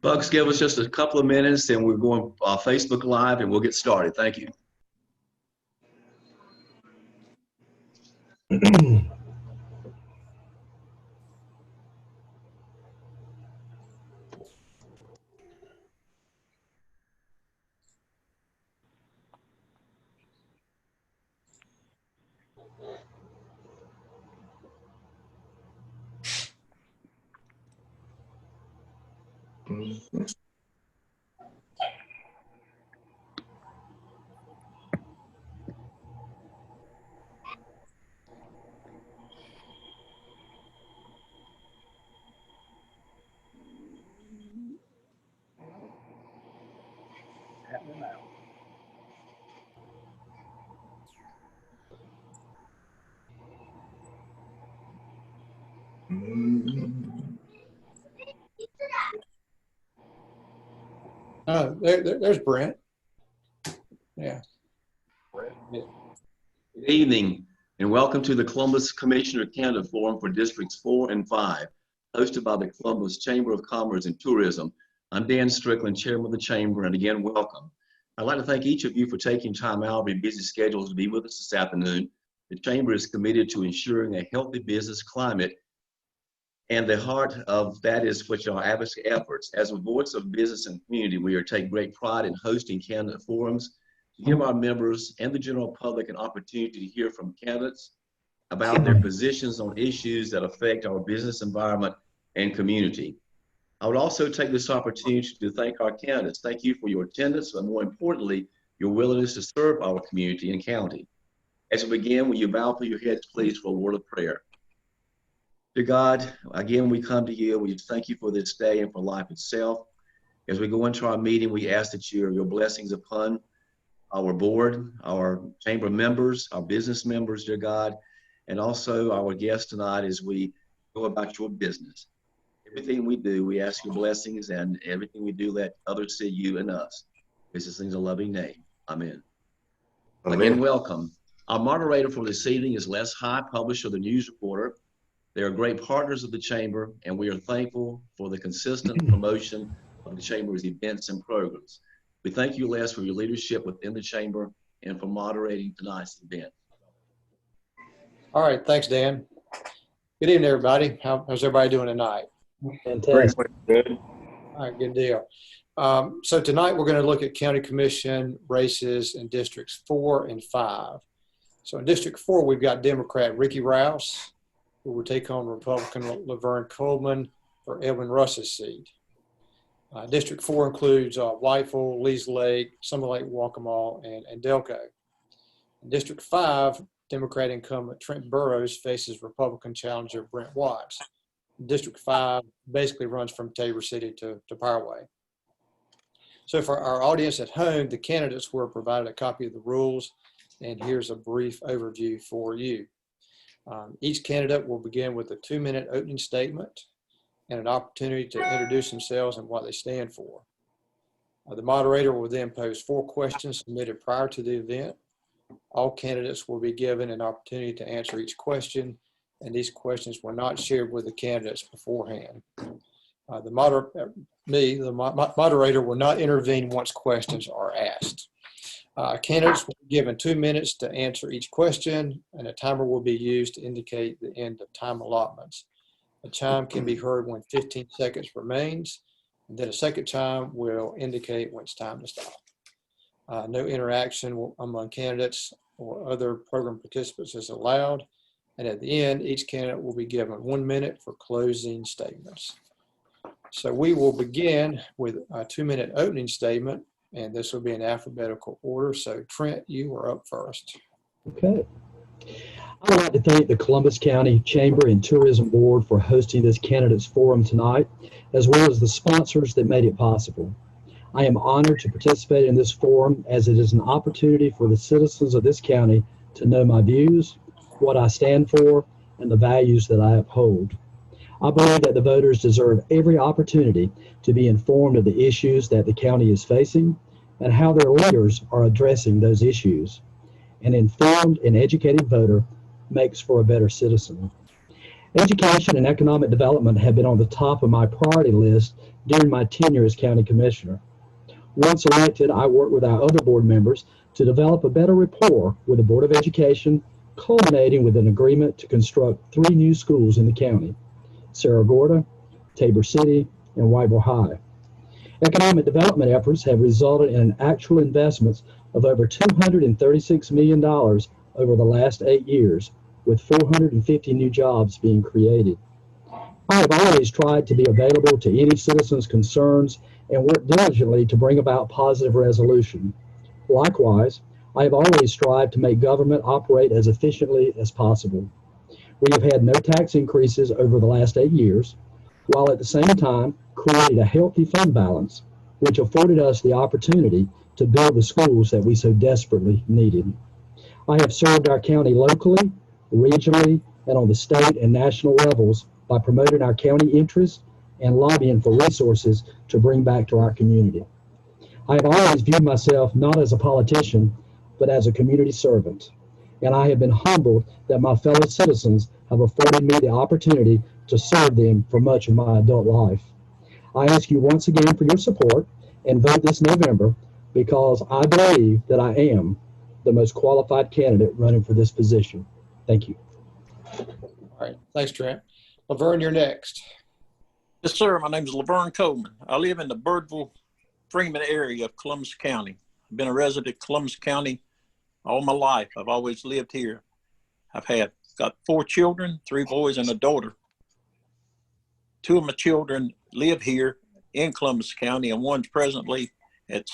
Folks, give us just a couple of minutes and we're going Facebook Live and we'll get started. Thank you. There's Brent. Yeah. Good evening and welcome to the Columbus Commissioner Candidate Forum for Districts 4 and 5, hosted by the Columbus Chamber of Commerce and Tourism. I'm Dan Strickland, Chairman of the Chamber, and again, welcome. I'd like to thank each of you for taking time out of your busy schedules to be with us this afternoon. The Chamber is committed to ensuring a healthy business climate, and the heart of that is which our advocacy efforts. As a voice of business and community, we take great pride in hosting candidate forums to give our members and the general public an opportunity to hear from candidates about their positions on issues that affect our business environment and community. I would also take this opportunity to thank our candidates. Thank you for your attendance, but more importantly, your willingness to serve our community and county. As we begin, will you bow for your heads, please, for a word of prayer. Dear God, again, we come to you. We thank you for this day and for life itself. As we go into our meeting, we ask that your blessings upon our board, our chamber members, our business members, dear God, and also our guests tonight as we go about your business. Everything we do, we ask your blessings, and everything we do, let others see you and us. This is in a loving name. Amen. Again, welcome. Our moderator for this evening is Les High, publisher of the News Reporter. They are great partners of the Chamber, and we are thankful for the consistent promotion of the Chamber's events and programs. We thank you, Les, for your leadership within the Chamber and for moderating tonight's event. All right, thanks, Dan. Good evening, everybody. How's everybody doing tonight? Fantastic. Good. All right, good deal. So tonight we're going to look at County Commission races in Districts 4 and 5. So in District 4, we've got Democrat Rickie Rouse, who will take on Republican Lavern Coleman for Edwin Russ's seat. District 4 includes Whiteville, Lee's Lake, Summer Lake, Waccamaw, and Delco. In District 5, Democrat incumbent Trent Burroughs faces Republican challenger Brent Watts. District 5 basically runs from Tabor City to Pireway. So for our audience at home, the candidates were provided a copy of the rules, and here's a brief overview for you. Each candidate will begin with a 2-minute opening statement and an opportunity to introduce themselves and what they stand for. The moderator will then pose 4 questions submitted prior to the event. All candidates will be given an opportunity to answer each question, and these questions were not shared with the candidates beforehand. The moderator will not intervene once questions are asked. Candidates will be given 2 minutes to answer each question, and a timer will be used to indicate the end of time allotments. A chime can be heard when 15 seconds remains, and then a second chime will indicate when it's time to stop. No interaction among candidates or other program participants is allowed, and at the end, each candidate will be given 1 minute for closing statements. So we will begin with a 2-minute opening statement, and this will be in alphabetical order. So Trent, you are up first. Okay. I would like to thank the Columbus County Chamber and Tourism Board for hosting this candidates forum tonight, as well as the sponsors that made it possible. I am honored to participate in this forum as it is an opportunity for the citizens of this county to know my views, what I stand for, and the values that I uphold. I believe that the voters deserve every opportunity to be informed of the issues that the county is facing and how their leaders are addressing those issues. An informed and educated voter makes for a better citizen. Education and economic development have been on the top of my priority list during my tenure as county commissioner. Once elected, I worked with our other board members to develop a better rapport with the Board of Education, culminating with an agreement to construct 3 new schools in the county: Cerro Gordo, Tabor City, and Whiteville High. Economic development efforts have resulted in actual investments of over $236 million over the last 8 years, with 450 new jobs being created. I have always tried to be available to any citizen's concerns and work diligently to bring about positive resolution. Likewise, I have always strived to make government operate as efficiently as possible. We have had no tax increases over the last 8 years, while at the same time creating a healthy fund balance, which afforded us the opportunity to build the schools that we so desperately needed. I have served our county locally, regionally, and on the state and national levels by promoting our county interests and lobbying for resources to bring back to our community. I have always viewed myself not as a politician, but as a community servant, and I have been humbled that my fellow citizens have afforded me the opportunity to serve them for much of my adult life. I ask you once again for your support and vote this November, because I believe that I am the most qualified candidate running for this position. Thank you. All right. Thanks, Trent. Lavern, you're next. Yes, sir. My name is Lavern Coleman. I live in the Birdville, Freeman area of Columbus County. I've been a resident of Columbus County all my life. I've always lived here. I've got 4 children, 3 boys and a daughter. 2 of my children live here in Columbus County, and one's presently at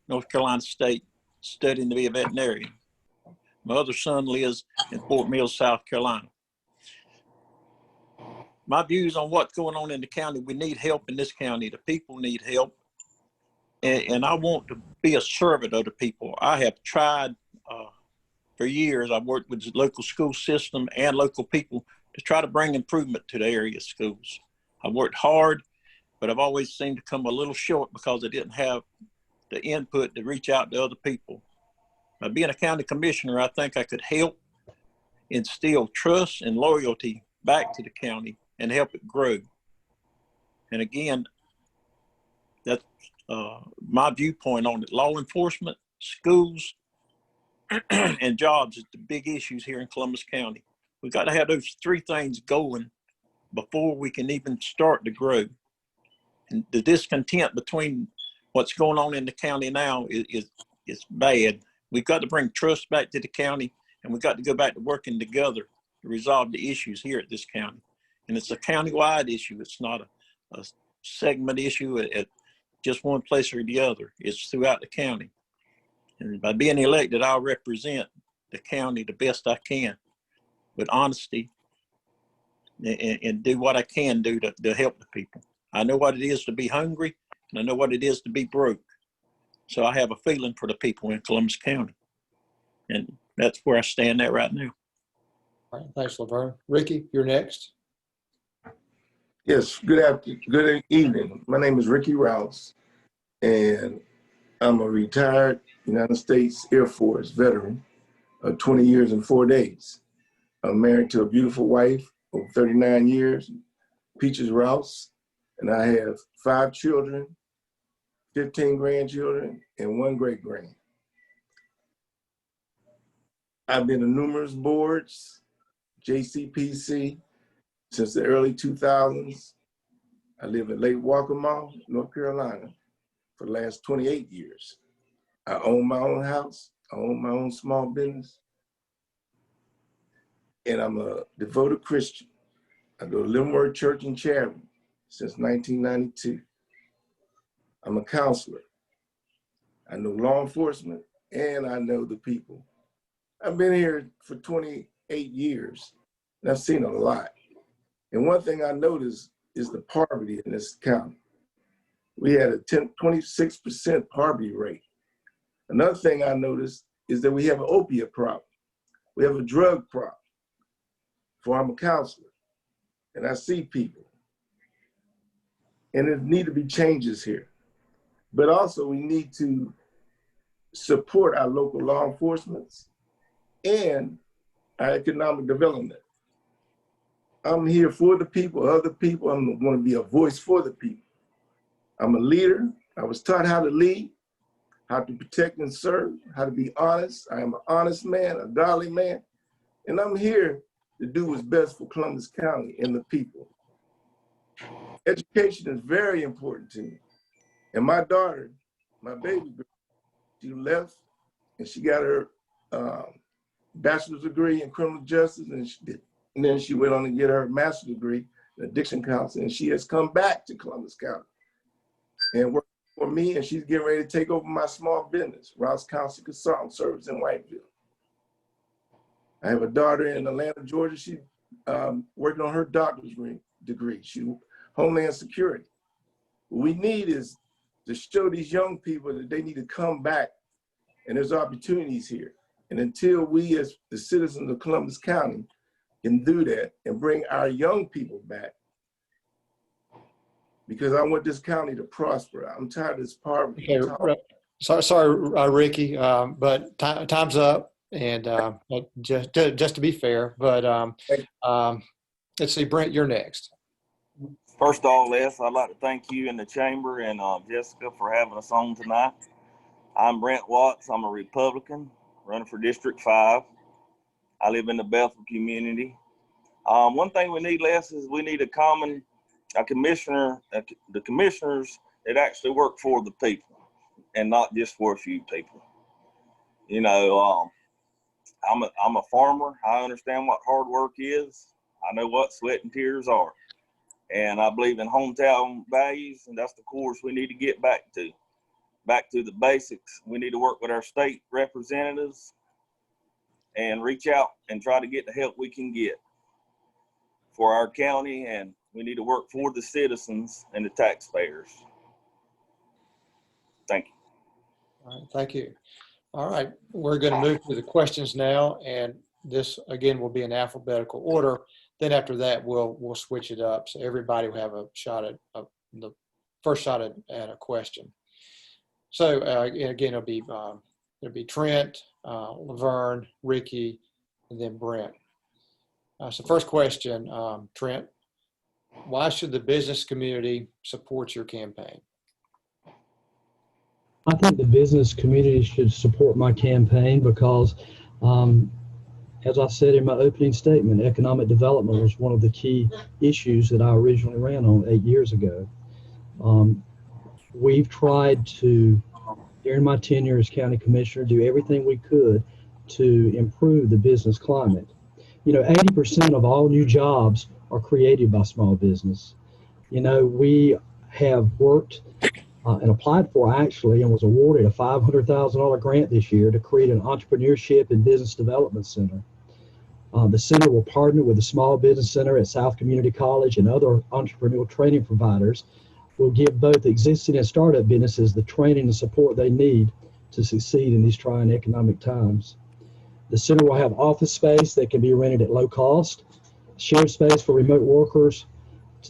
North Carolina State, studying to be a veterinarian. My other son lives in Fort Mill, South Carolina. My views on what's going on in the county: we need help in this county. The people need help. And I want to be a servant of the people. I have tried for years. I've worked with the local school system and local people to try to bring improvement to the area schools. I've worked hard, but I've always seemed to come a little short because I didn't have the input to reach out to other people. By being a county commissioner, I think I could help instill trust and loyalty back to the county and help it grow. And again, that's my viewpoint on it. Law enforcement, schools, and jobs is the big issues here in Columbus County. We've got to have those 3 things going before we can even start to grow. And the discontent between what's going on in the county now is bad. We've got to bring trust back to the county, and we've got to go back to working together to resolve the issues here at this county. And it's a county-wide issue. It's not a segment issue at just one place or the other. It's throughout the county. And by being elected, I'll represent the county the best I can with honesty and do what I can do to help the people. I know what it is to be hungry, and I know what it is to be broke. So I have a feeling for the people in Columbus County. And that's where I stand at right now. All right. Thanks, Lavern. Rickie, you're next. Yes, good evening. My name is Rickie Rouse, and I'm a retired United States Air Force veteran of 20 years and 4 days. I'm married to a beautiful wife of 39 years, Peaches Rouse, and I have 5 children, 15 grandchildren, and 1 great-grand. I've been on numerous boards, JCPC, since the early 2000s. I live in Lake Waccamaw, North Carolina, for the last 28 years. I own my own house. I own my own small business. And I'm a devoted Christian. I go to Living Word Church in Chatham since 1992. I'm a counselor. I know law enforcement, and I know the people. I've been here for 28 years, and I've seen a lot. And one thing I noticed is the poverty in this county. We had a 26% poverty rate. Another thing I noticed is that we have an opiate problem. We have a drug problem. For I'm a counselor, and I see people. And there need to be changes here. But also we need to support our local law enforcement and our economic development. I'm here for the people, other people. I'm going to be a voice for the people. I'm a leader. I was taught how to lead, how to protect and serve, how to be honest. I am an honest man, a godly man, and I'm here to do what's best for Columbus County and the people. Education is very important to me. And my daughter, my baby girl, she left and she got her bachelor's degree in criminal justice, and then she went on to get her master's degree in addiction counseling, and she has come back to Columbus County and worked for me, and she's getting ready to take over my small business, Rouse Counseling Consultant Service in Whiteville. I have a daughter in Atlanta, Georgia. She's working on her doctor's degree. She's Homeland Security. What we need is to show these young people that they need to come back, and there's opportunities here. And until we as the citizens of Columbus County can do that and bring our young people back, because I want this county to prosper. I'm tired of this poverty. Okay, sorry, Rickie, but time's up. And just to be fair, but let's see, Brent, you're next. First of all, Les, I'd like to thank you and the chamber and Jessica for having us on tonight. I'm Brent Watts. I'm a Republican running for District 5. I live in the Bethel community. One thing we need, Les, is we need a commissioner, the commissioners that actually work for the people and not just for a few people. You know, I'm a farmer. I understand what hard work is. I know what sweat and tears are. And I believe in hometown values, and that's the course we need to get back to the basics. We need to work with our state representatives and reach out and try to get the help we can get for our county, and we need to work for the citizens and the taxpayers. Thank you. All right, thank you. All right, we're going to move to the questions now, and this again will be in alphabetical order. Then after that, we'll switch it up, so everybody will have a shot at the first shot at a question. So again, it'll be Trent, Lavern, Rickie, and then Brent. So first question, Trent, why should the business community support your campaign? I think the business community should support my campaign because, as I said in my opening statement, economic development was one of the key issues that I originally ran on 8 years ago. We've tried to, during my tenure as county commissioner, do everything we could to improve the business climate. You know, 80% of all new jobs are created by small business. You know, we have worked and applied for actually and was awarded a $500,000 grant this year to create an entrepreneurship and business development center. The center will partner with the Small Business Center at South Community College and other entrepreneurial training providers. Will give both existing and startup businesses the training and support they need to succeed in these trying economic times. The center will have office space that can be rented at low cost, shared space for remote workers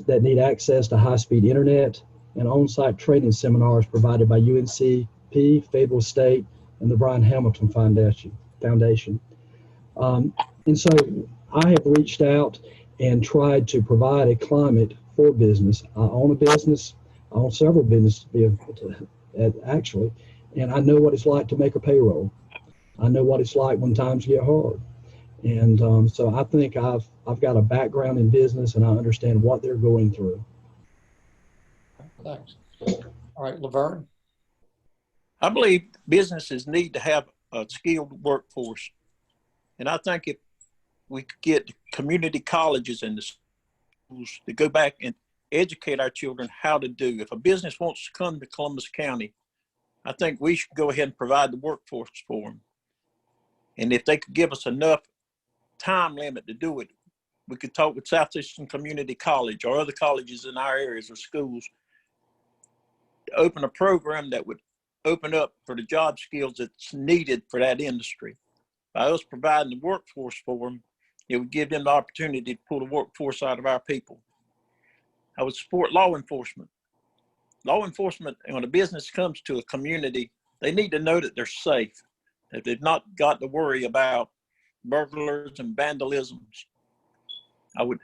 that need access to high-speed internet, and on-site training seminars provided by UNCP, Fayetteville State, and the Brian Hamilton Foundation. And so I have reached out and tried to provide a climate for business. I own a business. I own several businesses actually, and I know what it's like to make a payroll. I know what it's like when times get hard. And so I think I've got a background in business and I understand what they're going through. Thanks. All right, Lavern. I believe businesses need to have a skilled workforce. And I think if we could get community colleges and the schools to go back and educate our children how to do. If a business wants to come to Columbus County, I think we should go ahead and provide the workforce for them. And if they could give us enough time limit to do it, we could talk with Southeastern Community College or other colleges in our areas or schools to open a program that would open up for the job skills that's needed for that industry. By us providing the workforce for them, it would give them the opportunity to pull the workforce out of our people. I would support law enforcement. Law enforcement, when a business comes to a community, they need to know that they're safe, that they've not got to worry about burglars and vandalisms. I would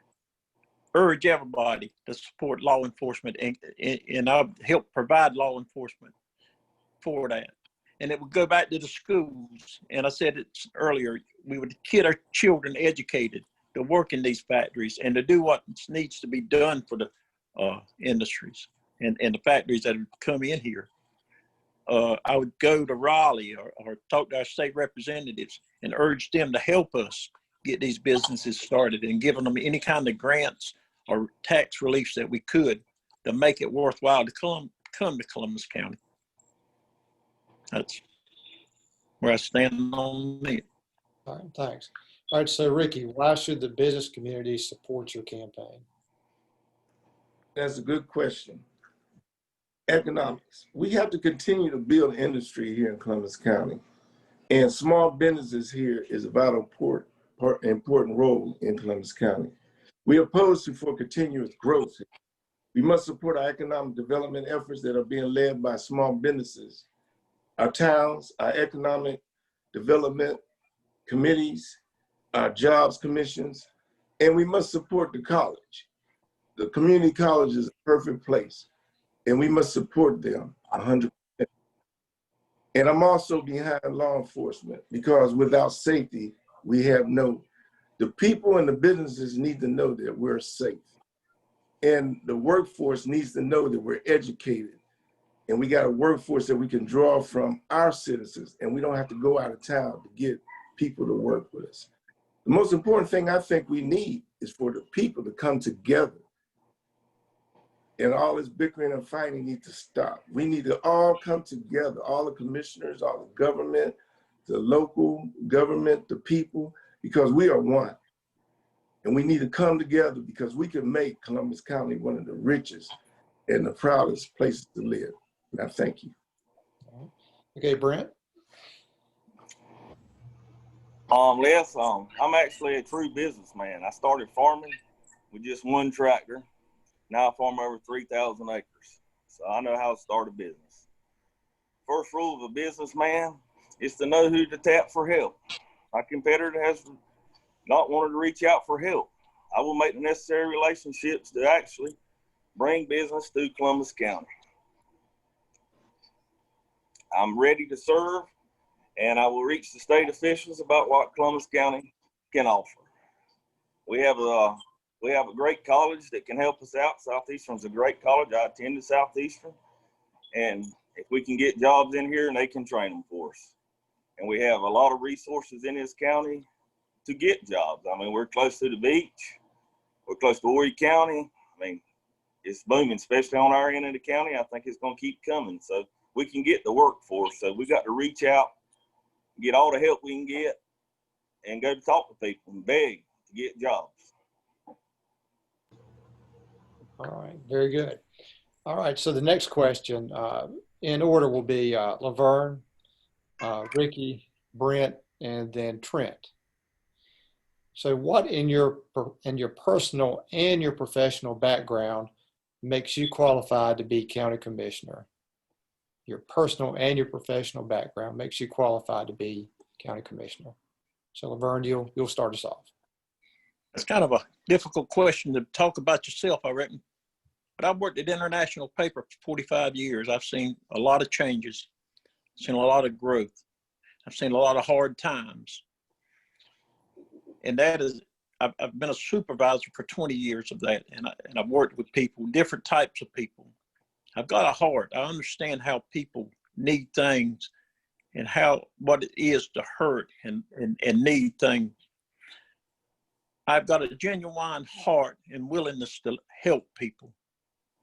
urge everybody to support law enforcement, and I'll help provide law enforcement for that. And it would go back to the schools. And I said it earlier, we would get our children educated to work in these factories and to do what needs to be done for the industries and the factories that come in here. I would go to Raleigh or talk to our state representatives and urge them to help us get these businesses started and giving them any kind of grants or tax reliefs that we could to make it worthwhile to come to Columbus County. That's where I stand on it. All right, thanks. All right, so Rickie, why should the business community support your campaign? That's a good question. Economics. We have to continue to build industry here in Columbus County. And small businesses here is a vital important role in Columbus County. We oppose for continuous growth. We must support our economic development efforts that are being led by small businesses. Our towns, our economic development committees, our jobs commissions, and we must support the college. The community college is a perfect place, and we must support them 100%. And I'm also behind law enforcement because without safety, we have the people and the businesses need to know that we're safe. And the workforce needs to know that we're educated. And we got a workforce that we can draw from our citizens, and we don't have to go out of town to get people to work with us. The most important thing I think we need is for the people to come together. And all this bickering and fighting needs to stop. We need to all come together, all the commissioners, all the government, the local government, the people, because we are one. And we need to come together because we can make Columbus County one of the richest and the proudest places to live. And I thank you. Okay, Brent. Les, I'm actually a true businessman. I started farming with just one tractor. Now I farm over 3,000 acres. So I know how to start a business. First rule of a businessman is to know who to tap for help. My competitor has not wanted to reach out for help. I will make the necessary relationships to actually bring business to Columbus County. I'm ready to serve, and I will reach the state officials about what Columbus County can offer. We have a great college that can help us out. Southeastern's a great college. I attended Southeastern, and if we can get jobs in here, and they can train them for us. And we have a lot of resources in this county to get jobs. I mean, we're close to the beach. We're close to Horry County. I mean, it's booming, especially on our end of the county. I think it's going to keep coming. So we can get the workforce. So we got to reach out, get all the help we can get, and go to talk to people and beg to get jobs. All right, very good. All right, so the next question in order will be Lavern, Rickie, Brent, and then Trent. So what in your personal and your professional background makes you qualified to be county commissioner? Your personal and your professional background makes you qualified to be county commissioner. So Lavern, you'll start us off. It's kind of a difficult question to talk about yourself, I reckon. But I've worked at International Paper for 45 years. I've seen a lot of changes, seen a lot of growth. I've seen a lot of hard times. And that is, I've been a supervisor for 20 years of that. And I've worked with people, different types of people. I've got a heart. I understand how people need things and what it is to hurt and need things. I've got a genuine heart and willingness to help people.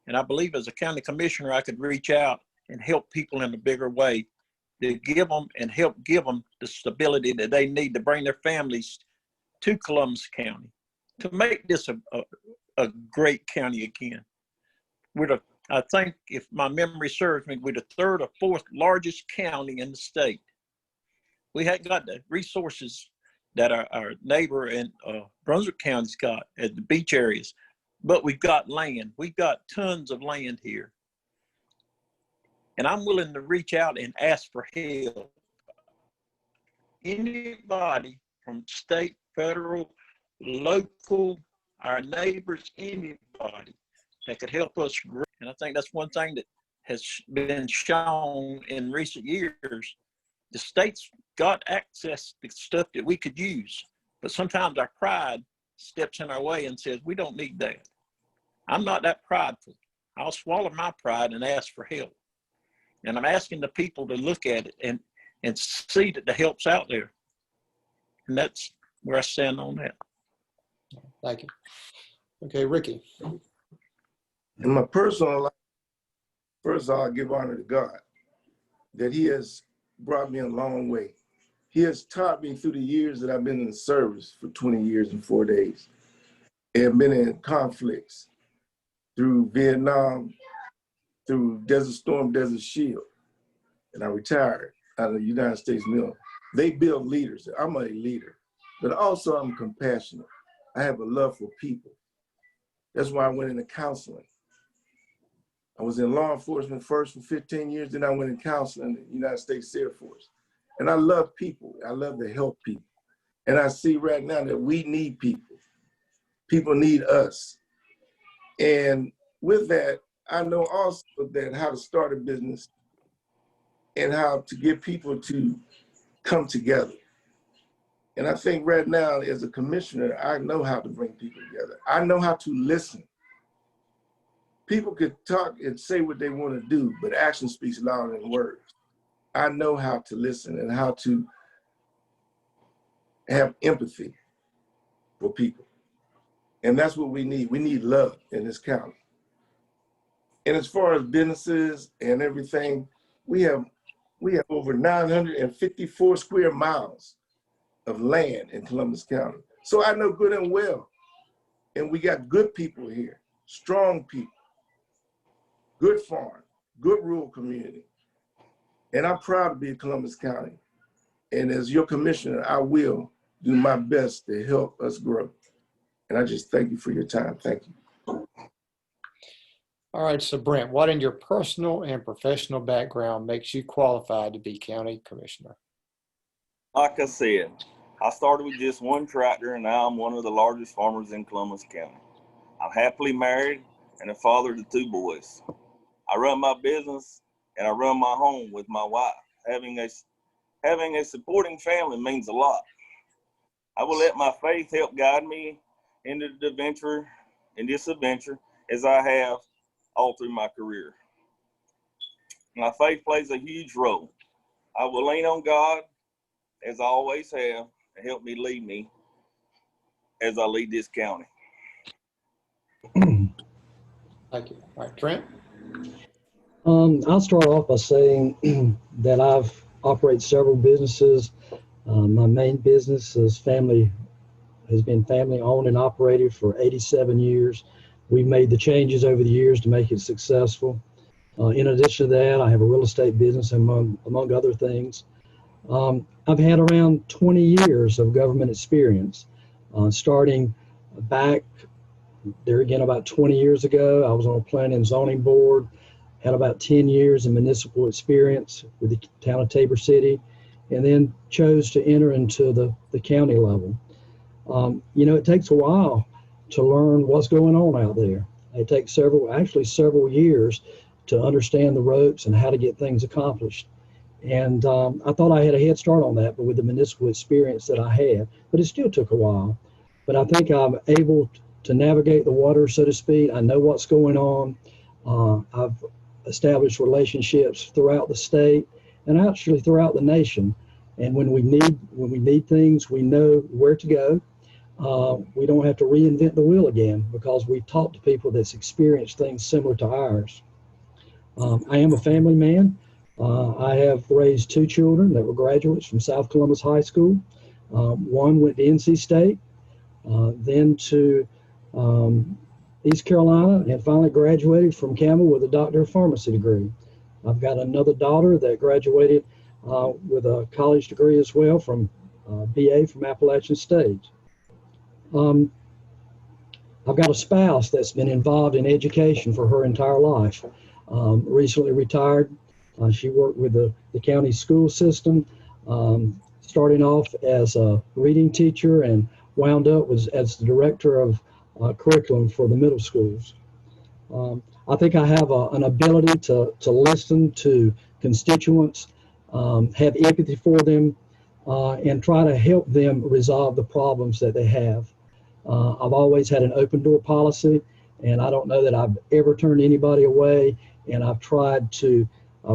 And I believe as a county commissioner, I could reach out and help people in a bigger way to give them and help give them the stability that they need to bring their families to Columbus County, to make this a great county again. I think if my memory serves me, we're the third or fourth largest county in the state. We hadn't got the resources that our neighbor in Brunswick County's got at the beach areas, but we've got land. We've got tons of land here. And I'm willing to reach out and ask for help. Anybody from state, federal, local, our neighbors, anybody that could help us grow. And I think that's one thing that has been shown in recent years. The state's got access to stuff that we could use, but sometimes our pride steps in our way and says, we don't need that. I'm not that prideful. I'll swallow my pride and ask for help. And I'm asking the people to look at it and see that the help's out there. And that's where I stand on that. Thank you. Okay, Rickie. In my personal life, first of all, I give honor to God that he has brought me a long way. He has taught me through the years that I've been in the service for 20 years and 4 days, and been in conflicts through Vietnam, through Desert Storm, Desert Shield, and I retired out of the United States Military. They build leaders. I'm a leader, but also I'm compassionate. I have a love for people. That's why I went into counseling. I was in law enforcement first for 15 years, then I went in counseling in the United States Air Force. And I love people. I love to help people. And I see right now that we need people. People need us. And with that, I know also that how to start a business and how to get people to come together. And I think right now, as a commissioner, I know how to bring people together. I know how to listen. People could talk and say what they want to do, but action speaks louder than words. I know how to listen and how to have empathy for people. And that's what we need. We need love in this county. And as far as businesses and everything, we have over 954 square miles of land in Columbus County. So I know good and well. And we got good people here, strong people, good farm, good rural community. And I'm proud to be in Columbus County. And as your commissioner, I will do my best to help us grow. And I just thank you for your time. Thank you. All right, so Brent, what in your personal and professional background makes you qualified to be county commissioner? Like I said, I started with just one tractor, and now I'm one of the largest farmers in Columbus County. I'm happily married and a father to 2 boys. I run my business and I run my home with my wife. Having a supporting family means a lot. I will let my faith help guide me into this adventure as I have all through my career. My faith plays a huge role. I will lean on God, as I always have, to help me lead me as I lead this county. Thank you. All right, Trent. I'll start off by saying that I've operated several businesses. My main business has been family owned and operated for 87 years. We've made the changes over the years to make it successful. In addition to that, I have a real estate business among other things. I've had around 20 years of government experience, starting back there again about 20 years ago. I was on a planning and zoning board, had about 10 years in municipal experience with the town of Tabor City, and then chose to enter into the county level. It takes a while to learn what's going on out there. It takes several years to understand the ropes and how to get things accomplished. And I thought I had a head start on that, but with the municipal experience that I had, but it still took a while. But I think I'm able to navigate the water, so to speak. I know what's going on. I've established relationships throughout the state and actually throughout the nation. And when we need things, we know where to go. We don't have to reinvent the wheel again because we talk to people that's experienced things similar to ours. I am a family man. I have raised 2 children that were graduates from South Columbus High School. One went to NC State, then to East Carolina, and finally graduated from Campbell with a Doctor of Pharmacy degree. I've got another daughter that graduated with a college degree as well from BA from Appalachian State. I've got a spouse that's been involved in education for her entire life. Recently retired. She worked with the county school system, starting off as a reading teacher and wound up as the director of curriculum for the middle schools. I think I have an ability to listen to constituents, have empathy for them, and try to help them resolve the problems that they have. I've always had an open door policy, and I don't know that I've ever turned anybody away, and I've tried to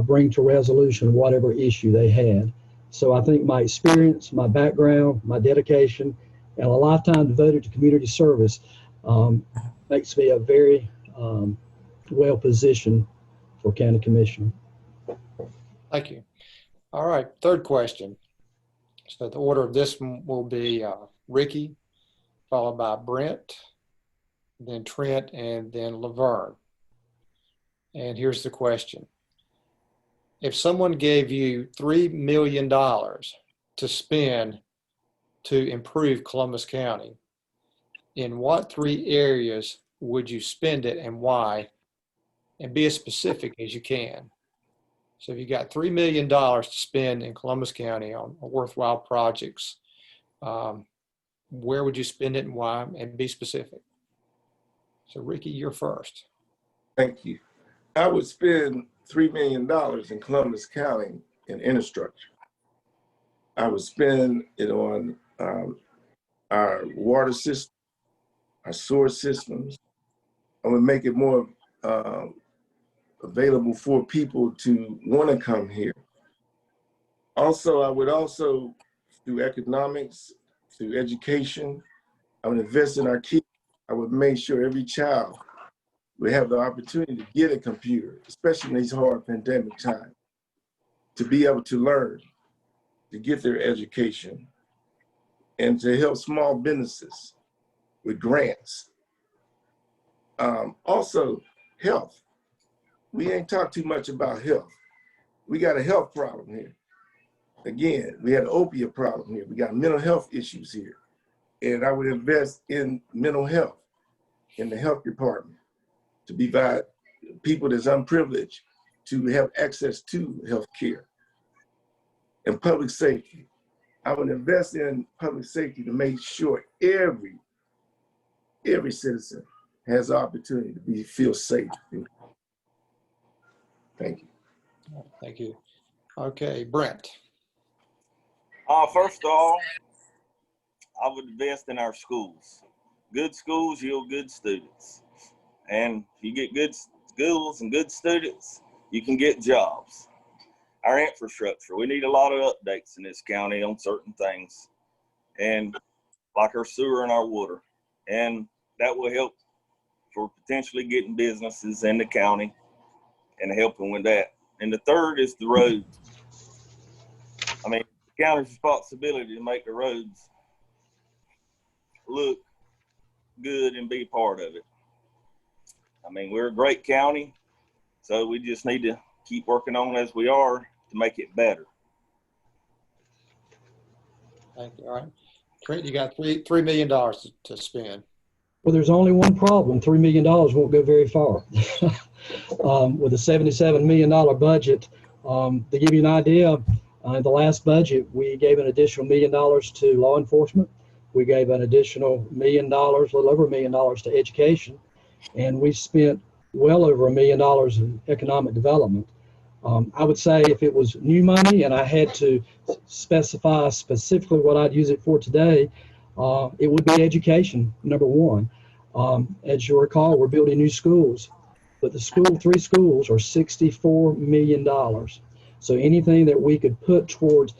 bring to resolution whatever issue they had. So I think my experience, my background, my dedication, and a lifetime devoted to community service makes me a very well positioned for county commissioner. Thank you. All right, third question. So the order of this will be Rickie, followed by Brent, then Trent, and then Lavern. And here's the question. If someone gave you $3 million to spend to improve Columbus County, in what 3 areas would you spend it and why? And be as specific as you can. So if you got $3 million to spend in Columbus County on worthwhile projects, where would you spend it and why? And be specific. So Rickie, you're first. Thank you. I would spend $3 million in Columbus County in infrastructure. I would spend it on our water system, our sewer systems. I would make it more available for people to want to come here. Also, I would also do economics, through education. I would invest in our kids. I would make sure every child would have the opportunity to get a computer, especially in these hard pandemic times, to be able to learn, to get their education, and to help small businesses with grants. Also, health. We ain't talked too much about health. We got a health problem here. Again, we had an opiate problem here. We got mental health issues here. And I would invest in mental health, in the health department, to provide people that's unprivileged to have access to health care. And public safety. I would invest in public safety to make sure every citizen has the opportunity to feel safe. Thank you. Thank you. Okay, Brent. First of all, I would invest in our schools. Good schools yield good students. And if you get good schools and good students, you can get jobs. Our infrastructure, we need a lot of updates in this county on certain things, and like our sewer and our water. And that will help for potentially getting businesses in the county and helping with that. And the third is the roads. I mean, the county's responsibility to make the roads look good and be part of it. I mean, we're a great county, so we just need to keep working on as we are to make it better. Thank you. All right. Trent, you got $3 million to spend. Well, there's only one problem. $3 million won't go very far. With a $77 million budget, to give you an idea, in the last budget, we gave an additional $1 million to law enforcement. We gave an additional $1 million, a little over $1 million to education. And we spent well over $1 million in economic development. I would say if it was new money and I had to specify specifically what I'd use it for today, it would be education, number one. As you recall, we're building new schools, but the 3 schools are $64 million. So anything that we could put towards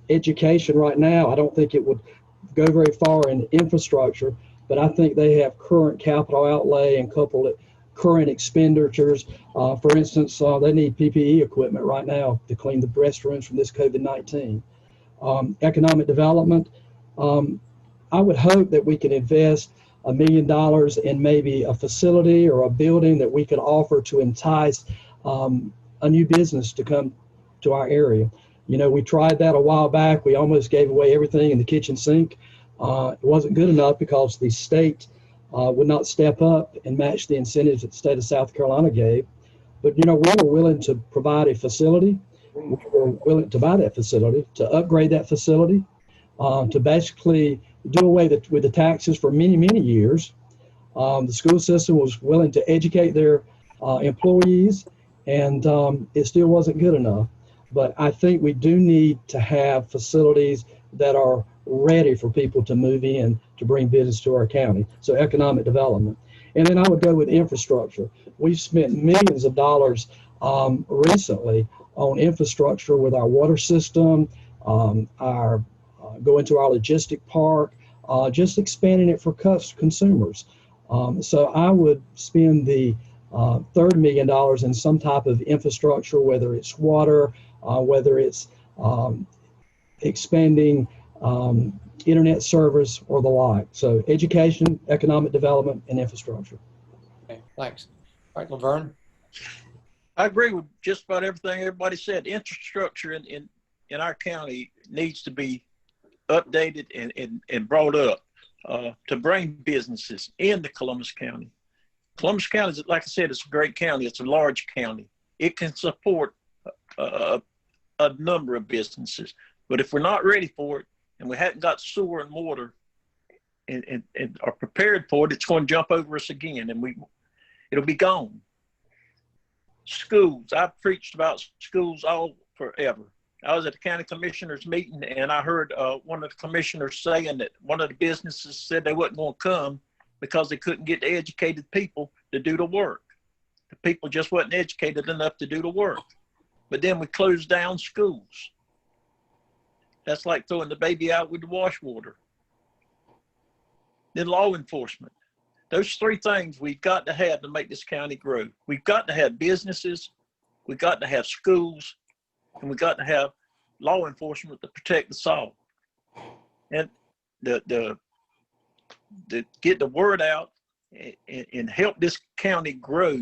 education right now, I don't think it would go very far in infrastructure, but I think they have current capital outlay and coupled it current expenditures. For instance, they need PPE equipment right now to clean the restrooms from this COVID-19. Economic development, I would hope that we could invest $1 million in maybe a facility or a building that we could offer to entice a new business to come to our area. You know, we tried that a while back. We almost gave away everything in the kitchen sink. It wasn't good enough because the state would not step up and match the incentives that the state of South Carolina gave. But, you know, we were willing to provide a facility. We were willing to buy that facility, to upgrade that facility, to basically do away with the taxes for many, many years. The school system was willing to educate their employees, and it still wasn't good enough. But I think we do need to have facilities that are ready for people to move in to bring business to our county. So economic development. And then I would go with infrastructure. We've spent millions of dollars recently on infrastructure with our water system, our going to our logistic park, just expanding it for consumers. So I would spend the $30 million in some type of infrastructure, whether it's water, whether it's expanding internet service or the like. So education, economic development, and infrastructure. Okay, thanks. All right, Lavern. I agree with just about everything everybody said. Infrastructure in our county needs to be updated and brought up to bring businesses into Columbus County. Columbus County, like I said, it's a great county. It's a large county. It can support a number of businesses. But if we're not ready for it and we haven't got sewer and water and are prepared for it, it's going to jump over us again and it'll be gone. Schools. I've preached about schools all forever. I was at the county commissioners meeting and I heard one of the commissioners saying that one of the businesses said they wasn't going to come because they couldn't get the educated people to do the work. The people just wasn't educated enough to do the work. But then we closed down schools. That's like throwing the baby out with the wash water. Then law enforcement. Those three things we've got to have to make this county grow. We've got to have businesses, we've got to have schools, and we've got to have law enforcement to protect us all. And the get the word out and help this county grow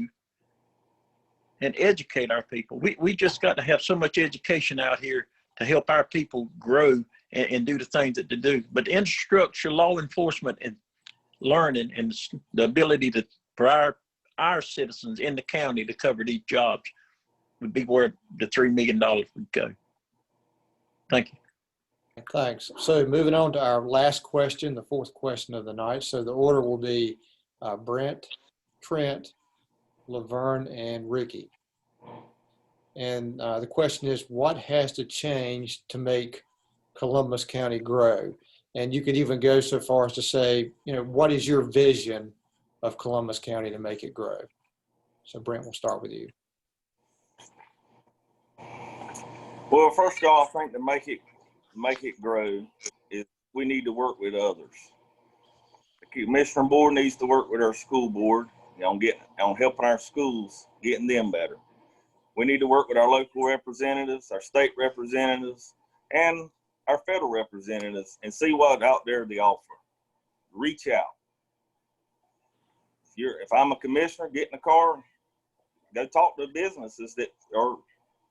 and educate our people. We just got to have so much education out here to help our people grow and do the things that they do. But infrastructure, law enforcement, and learning and the ability for our citizens in the county to cover these jobs would be where the $3 million would go. Thank you. Thanks. So moving on to our last question, the fourth question of the night. So the order will be Brent, Trent, Lavern, and Rickie. And the question is, what has to change to make Columbus County grow? And you could even go so far as to say, what is your vision of Columbus County to make it grow? So Brent, we'll start with you. Well, first of all, I think to make it grow is we need to work with others. The commissioner board needs to work with our school board on helping our schools, getting them better. We need to work with our local representatives, our state representatives, and our federal representatives and see what out there they offer. Reach out. If I'm a commissioner, get in the car, go talk to businesses that are,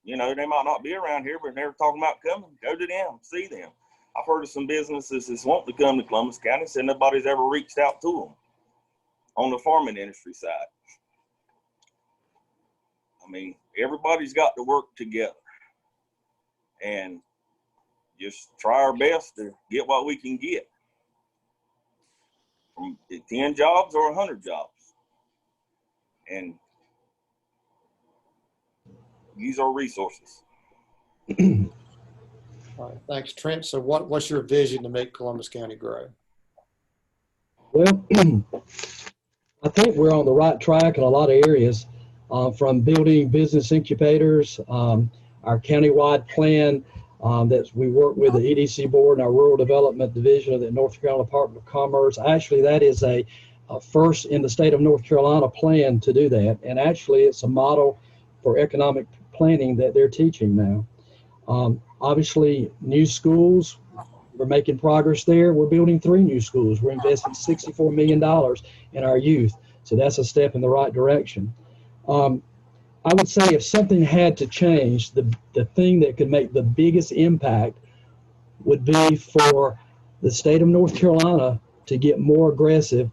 they might not be around here, but they're talking about coming. Go to them, see them. I've heard of some businesses that want to come to Columbus County, said nobody's ever reached out to them on the farming industry side. I mean, everybody's got to work together and just try our best to get what we can get from 10 jobs or 100 jobs and use our resources. All right, thanks, Trent. So what's your vision to make Columbus County grow? Well, I think we're on the right track in a lot of areas, from building business incubators, our countywide plan that we work with the EDC board and our rural development division of the North Carolina Department of Commerce. Actually, that is a first in the state of North Carolina plan to do that. And actually, it's a model for economic planning that they're teaching now. Obviously, new schools, we're making progress there. We're building 3 new schools. We're investing $64 million in our youth. So that's a step in the right direction. I would say if something had to change, the thing that could make the biggest impact would be for the state of North Carolina to get more aggressive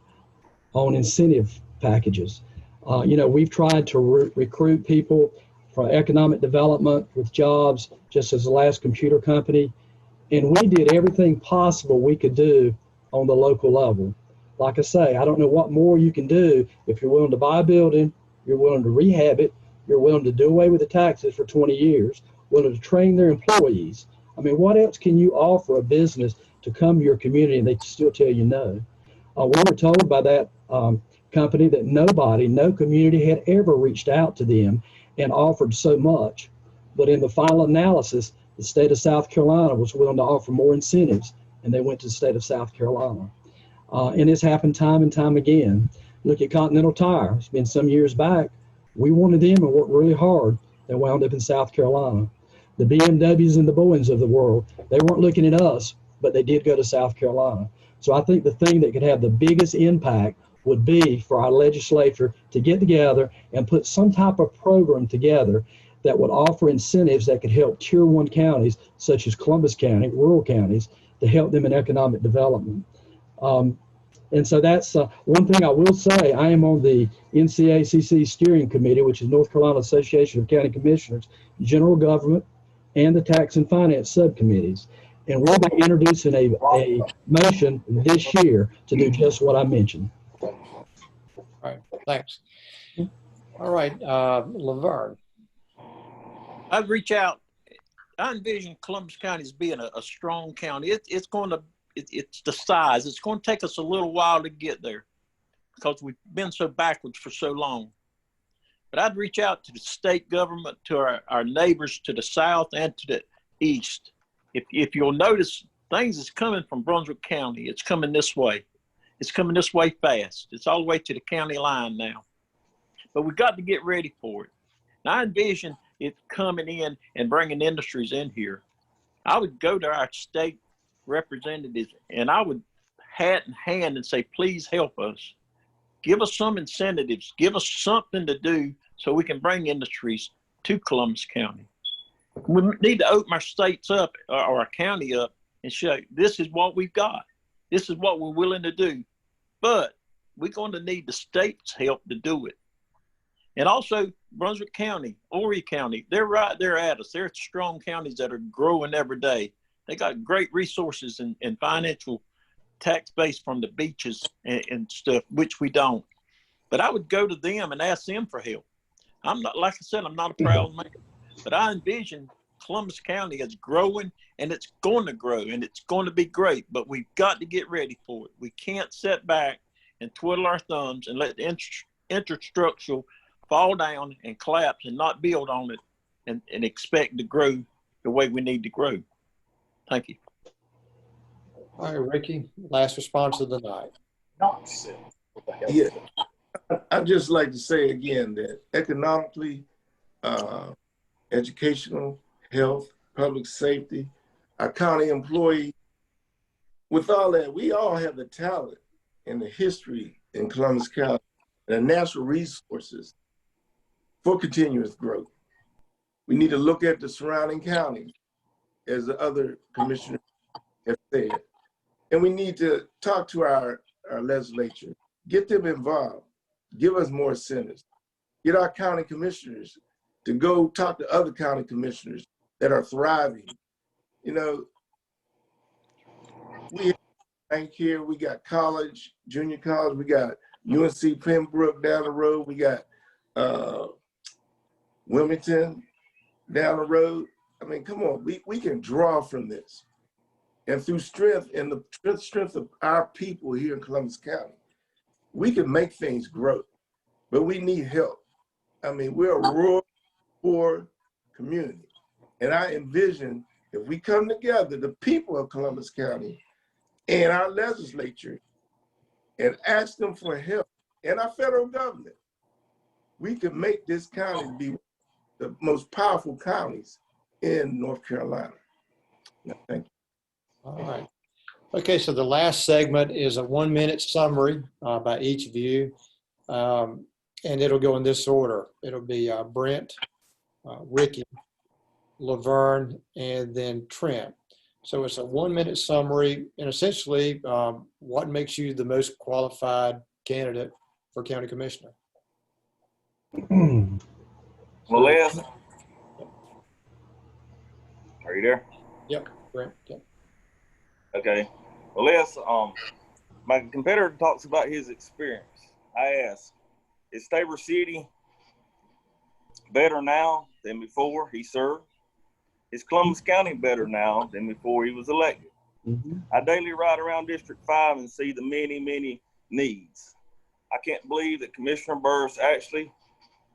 on incentive packages. We've tried to recruit people for economic development with jobs, just as the last computer company. And we did everything possible we could do on the local level. Like I say, I don't know what more you can do if you're willing to buy a building, you're willing to rehab it, you're willing to do away with the taxes for 20 years, willing to train their employees. I mean, what else can you offer a business to come to your community and they still tell you no? We were told by that company that no community had ever reached out to them and offered so much. But in the final analysis, the state of South Carolina was willing to offer more incentives, and they went to the state of South Carolina. And it's happened time and time again. Look at Continental Tire. It's been some years back. We wanted them and worked really hard. They wound up in South Carolina. The BMWs and the Boeings of the world, they weren't looking at us, but they did go to South Carolina. So I think the thing that could have the biggest impact would be for our legislature to get together and put some type of program together that would offer incentives that could help tier 1 counties, such as Columbus County, rural counties, to help them in economic development. And so that's one thing I will say. I am on the NCACC steering committee, which is North Carolina Association of County Commissioners, General Government, and the Tax and Finance subcommittees. And we'll be introducing a motion this year to do just what I mentioned. All right, thanks. All right, Lavern. I'd reach out. I envision Columbus County as being a strong county. It's the size. It's going to take us a little while to get there because we've been so backwards for so long. But I'd reach out to the state government, to our neighbors to the south and to the east. If you'll notice, things is coming from Brunswick County. It's coming this way. It's coming this way fast. It's all the way to the county line now. But we've got to get ready for it. And I envision it coming in and bringing industries in here. I would go to our state representatives and I would hat in hand and say, please help us. Give us some incentives. Give us something to do so we can bring industries to Columbus County. We need to open our states up or our county up and show this is what we've got. This is what we're willing to do. But we're going to need the state's help to do it. And also Brunswick County, Horry County, they're right there at us. They're strong counties that are growing every day. They got great resources and financial tax base from the beaches and stuff, which we don't. But I would go to them and ask them for help. I'm not, like I said, I'm not a proud man, but I envision Columbus County as growing, and it's going to grow, and it's going to be great, but we've got to get ready for it. We can't sit back and twiddle our thumbs and let the infrastructure fall down and collapse and not build on it and expect to grow the way we need to grow. Thank you. All right, Rickie, last response of the night. Yeah, I'd just like to say again that economically, educational, health, public safety, our county employees, with all that, we all have the talent and the history in Columbus County and the natural resources for continuous growth. We need to look at the surrounding counties, as the other commissioners have said, and we need to talk to our legislature, get them involved, give us more incentives, get our county commissioners to go talk to other county commissioners that are thriving. You know, we have a bank here, we got college, junior college, we got UNC Pembroke down the road, we got Wilmington down the road. I mean, come on, we can draw from this. And through strength and the strength of our people here in Columbus County, we can make things grow, but we need help. I mean, we're a rural, poor community. And I envision if we come together, the people of Columbus County and our legislature, and ask them for help, and our federal government, we can make this county be the most powerful counties in North Carolina. Thank you. All right. Okay, so the last segment is a 1-minute summary by each of you. And it'll go in this order. It'll be Brent, Rickie, Lavern, and then Trent. So it's a 1-minute summary, and essentially what makes you the most qualified candidate for county commissioner? Well, Les, are you there? Yep, Brent. Yep. Okay. Well, Les, My competitor talks about his experience. I ask, is Tabor City better now than before he served? Is Columbus County better now than before he was elected? I daily ride around District 5 and see the many, many needs. I can't believe that Commissioner Burroughs actually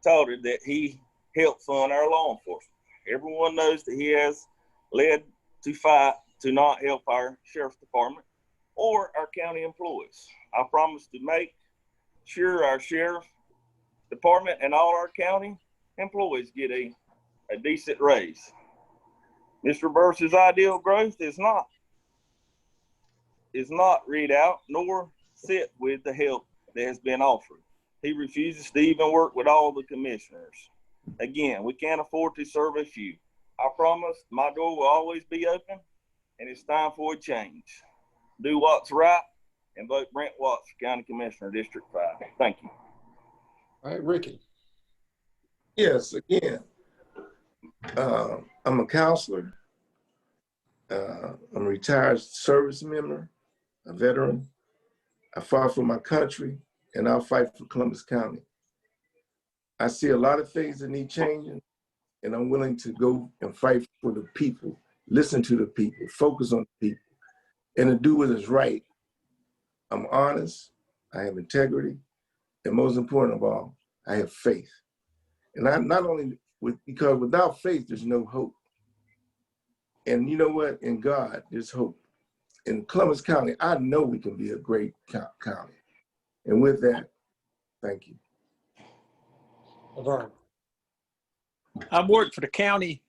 touted that he helped fund our law enforcement. Everyone knows that he has led to fight to not help our sheriff's department or our county employees. I promise to make sure our sheriff department and all our county employees get a decent raise. Mr. Burroughs' ideal growth is not read out nor sit with the help that has been offered. He refuses to even work with all the commissioners. Again, we can't afford to serve a few. I promise my door will always be open, and it's time for a change. Do what's right and vote Brent Watts for County Commissioner, District 5. Thank you. All right, Rickie. Yes, again, I'm a counselor. I'm a retired service member, a veteran. I fought for my country, and I'll fight for Columbus County. I see a lot of things that need changing, and I'm willing to go and fight for the people, listen to the people, focus on the people, and to do what is right. I'm honest, I have integrity, and most important of all, I have faith. And I not only because without faith, there's no hope. And you know what? In God, there's hope. In Columbus County, I know we can be a great county. And with that, thank you. Lavern. I've worked for the county,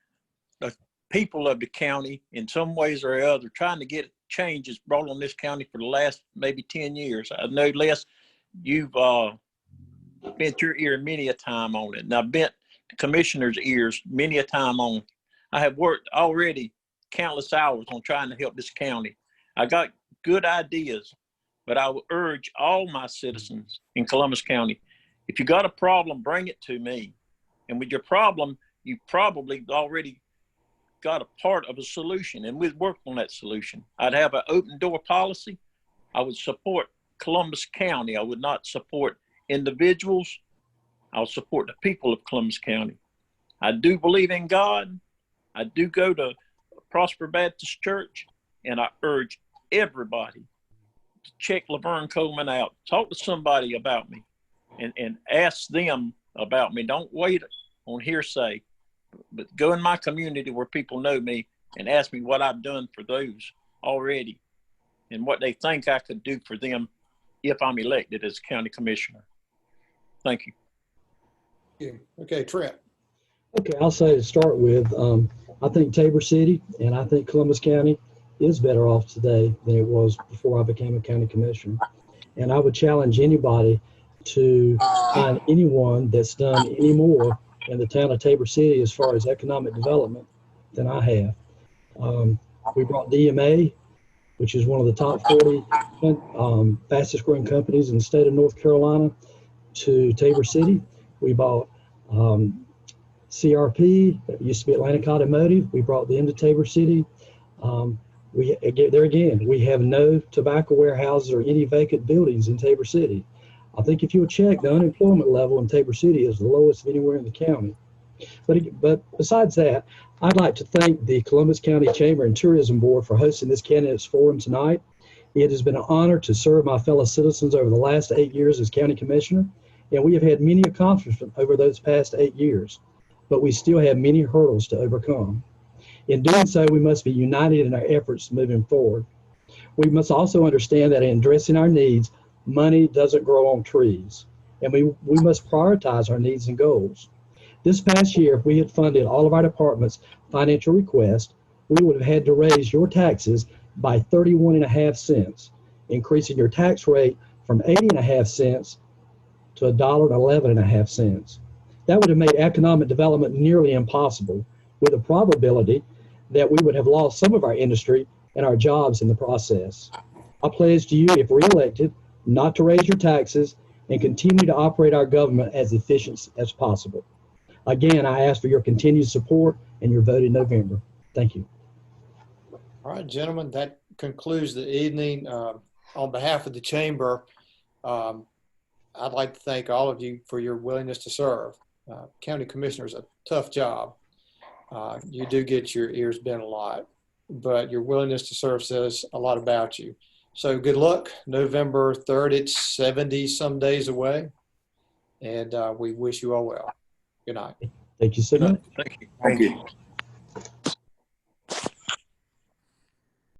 the people of the county, in some ways or other, trying to get changes brought on this county for the last maybe 10 years. I know, Les, you've bent your ear many a time on it, and I've bent the commissioner's ears many a time on. I have worked already countless hours on trying to help this county. I got good ideas, but I would urge all my citizens in Columbus County, if you got a problem, bring it to me. And with your problem, you probably already got a part of a solution, and we'd work on that solution. I'd have an open door policy. I would support Columbus County. I would not support individuals. I'll support the people of Columbus County. I do believe in God. I do go to Prosper Baptist Church, and I urge everybody to check Lavern Coleman out. Talk to somebody about me and ask them about me. Don't wait on hearsay, but go in my community where people know me and ask me what I've done for those already and what they think I could do for them if I'm elected as county commissioner. Thank you. Yeah. Okay, Trent. Okay, I'll say to start with, I think Tabor City and I think Columbus County is better off today than it was before I became a county commissioner. And I would challenge anybody to find anyone that's done any more in the town of Tabor City as far as economic development than I have. We brought DMA, which is one of the top 40 fastest growing companies in the state of North Carolina, to Tabor City. We bought CRP, that used to be Atlantic Automotive. We brought them to Tabor City. We have no tobacco warehouses or any vacant buildings in Tabor City. I think if you would check, the unemployment level in Tabor City is the lowest of anywhere in the county. But besides that, I'd like to thank the Columbus County Chamber and Tourism Board for hosting this candidates forum tonight. It has been an honor to serve my fellow citizens over the last 8 years as county commissioner, and we have had many accomplishments over those past 8 years, but we still have many hurdles to overcome. In doing so, we must be united in our efforts moving forward. We must also understand that in addressing our needs, money doesn't grow on trees, and we must prioritize our needs and goals. This past year, if we had funded all of our departments' financial requests, we would have had to raise your taxes by 31.5 cents, increasing your tax rate from 80.5 cents to $1.11.5 cents. That would have made economic development nearly impossible, with the probability that we would have lost some of our industry and our jobs in the process. I pledge to you, if reelected, not to raise your taxes and continue to operate our government as efficient as possible. Again, I ask for your continued support and your vote in November. Thank you. All right, gentlemen, that concludes the evening. on behalf of the chamber, I'd like to thank all of you for your willingness to serve. County commissioner is a tough job. You do get your ears bent a lot, but your willingness to serve says a lot about you. So good luck. November 3rd, it's 70 some days away, and we wish you all well. Good night. Thank you so much. Thank you. Thank you.